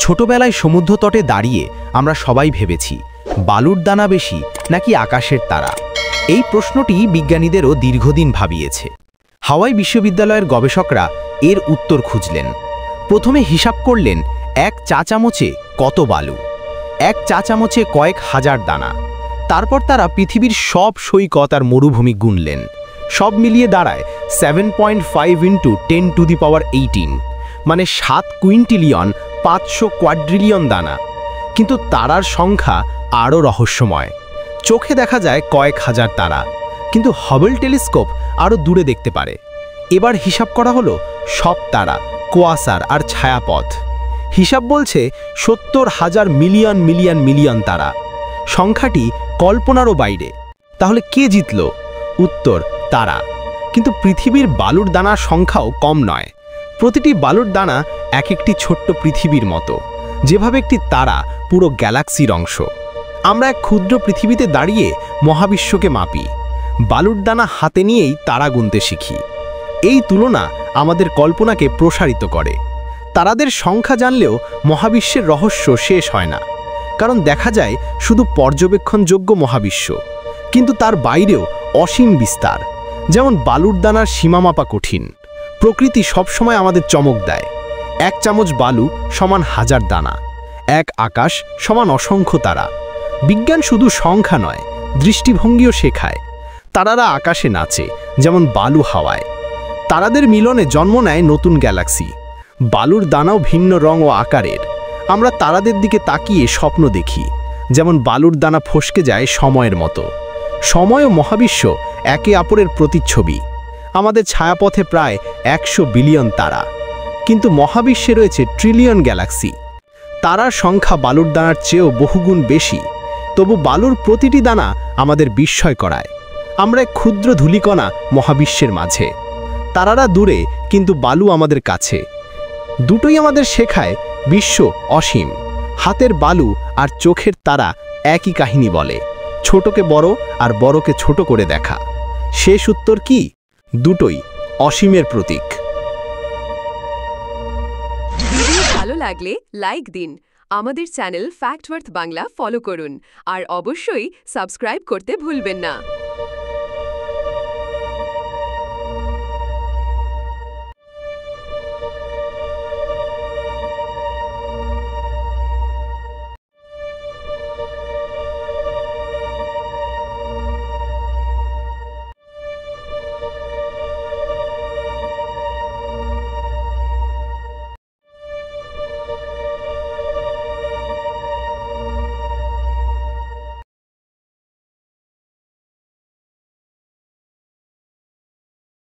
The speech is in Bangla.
ছোটবেলায় সমুদ্রতটে দাঁড়িয়ে আমরা সবাই ভেবেছি বালুর দানা বেশি নাকি আকাশের তারা। এই প্রশ্নটি বিজ্ঞানীদেরও দীর্ঘদিন ভাবিয়েছে। হাওয়াই বিশ্ববিদ্যালয়ের গবেষকরা এর উত্তর খুঁজলেন। প্রথমে হিসাব করলেন এক চা চামচে কত বালু, এক চা চামচে কয়েক হাজার দানা। তারপর তারা পৃথিবীর সব সৈকত আর মরুভূমি গুনলেন। সব মিলিয়ে দাঁড়ায় 7.5 × 10⁻18, মানে 7 কুইন্টিলিয়ন 500 কোয়াড্রিলিয়ন দানা। কিন্তু তারার সংখ্যা আরও রহস্যময়। চোখে দেখা যায় কয়েক হাজার তারা, কিন্তু হাবল টেলিস্কোপ আরও দূরে দেখতে পারে। এবার হিসাব করা হলো সব তারা, কুয়াশার আর ছায়াপথ। হিসাব বলছে 70,000 মিলিয়ন মিলিয়ন মিলিয়ন তারা। সংখ্যাটি কল্পনারও বাইরে। তাহলে কে জিতল? উত্তর তারা। কিন্তু পৃথিবীর বালুর দানার সংখ্যাও কম নয়। প্রতিটি বালুর দানা এক একটি ছোট্ট পৃথিবীর মতো, যেভাবে একটি তারা পুরো গ্যালাক্সির অংশ। আমরা এক ক্ষুদ্র পৃথিবীতে দাঁড়িয়ে মহাবিশ্বকে মাপি। বালুর দানা হাতে নিয়েই তারা গুনতে শিখি। এই তুলনা আমাদের কল্পনাকে প্রসারিত করে। তারাদের সংখ্যা জানলেও মহাবিশ্বের রহস্য শেষ হয় না, কারণ দেখা যায় শুধু পর্যবেক্ষণযোগ্য মহাবিশ্ব, কিন্তু তার বাইরেও অসীম বিস্তার। যেমন বালুর দানার সীমা মাপা কঠিন। প্রকৃতি সবসময় আমাদের চমক দেয়। এক চামচ বালু সমান হাজার দানা, এক আকাশ সমান অসংখ্য তারা। বিজ্ঞান শুধু সংখ্যা নয়, দৃষ্টিভঙ্গিও শেখায়। তারারা আকাশে নাচে, যেমন বালু হাওয়ায়। তারাদের মিলনে জন্ম নেয় নতুন গ্যালাক্সি। বালুর দানাও ভিন্ন রং ও আকারের। আমরা তারাদের দিকে তাকিয়ে স্বপ্ন দেখি, যেমন বালুর দানা ফসকে যায় সময়ের মতো। সময় ও মহাবিশ্ব একে অপরের প্রতিচ্ছবি। আমাদের ছায়াপথে প্রায় 100 বিলিয়ন তারা, কিন্তু মহাবিশ্বে রয়েছে ট্রিলিয়ন গ্যালাক্সি। তারার সংখ্যা বালুর দানার চেয়েও বহুগুণ বেশি। তবু বালুর প্রতিটি দানা আমাদের বিস্ময় করায়। আমরা এক ক্ষুদ্র ধূলিকণা মহাবিশ্বের মাঝে। তারারা দূরে, কিন্তু বালু আমাদের কাছে। দুটোই আমাদের শেখায় বিশ্ব অসীম। হাতের বালু আর চোখের তারা একই কাহিনী বলে, ছোটকে বড় আর বড়কে ছোট করে দেখা। শেষ উত্তর কি? দুটোই অসীমের প্রতীক। ভিডিও ভালো লাগলে লাইক দিন, আমাদের চ্যানেল ফ্যাক্টওয়ার্থ বাংলা ফলো করুন, আর অবশ্যই সাবস্ক্রাইব করতে ভুলবেন না।